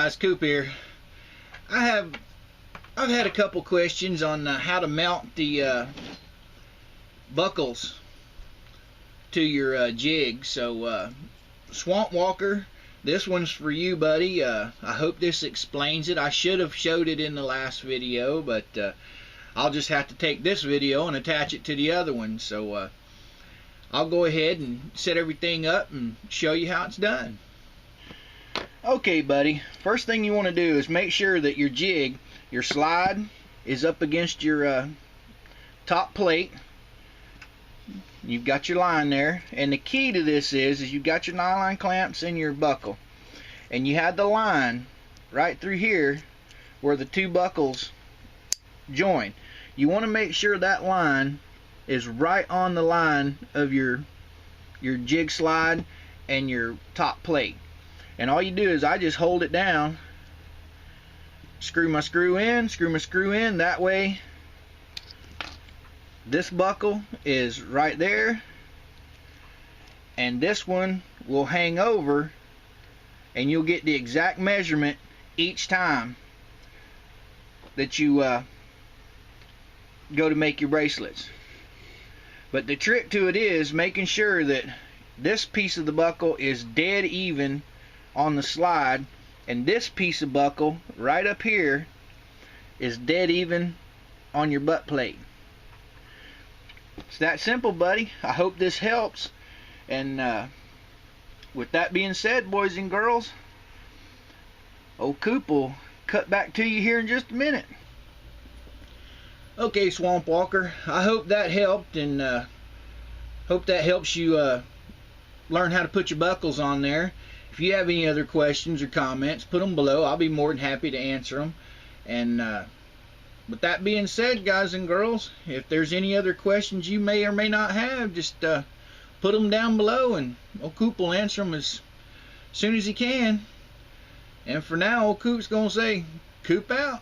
guys, Coop here. I've had a couple questions on how to mount the buckles to your jig. So Swamp Walker, this one's for you, buddy. I hope this explains it. I should have showed it in the last video, but I'll just have to take this video and attach it to the other one. So I'll go ahead and set everything up and show you how it's done. Okay, buddy, first thing you want to do is make sure that your jig, your slide, is up against your top plate. You've got your line there, and the key to this is you've got your nylon clamps in your buckle, and you have the line right through here where the two buckles join. You want to make sure that line is right on the line of your jig slide and your top plate. And all you do is I just hold it down, screw my screw in, that way this buckle is right there and this one will hang over, and you'll get the exact measurement each time that you go to make your bracelets. But the trick to it is making sure that this piece of the buckle is dead even on the slide, and this piece of buckle right up here is dead even on your butt plate. It's that simple, buddy. I hope this helps. And with that being said, boys and girls, old Coop will cut back to you here in just a minute. Okay, Swamp Walker, I hope that helped, and hope that helps you learn how to put your buckles on there. If you have any other questions or comments, put them below. I'll be more than happy to answer them. And with that being said, guys and girls, if there's any other questions you may or may not have, just put them down below, and old Coop will answer them as soon as he can. And for now, old Coop's going to say, Coop out.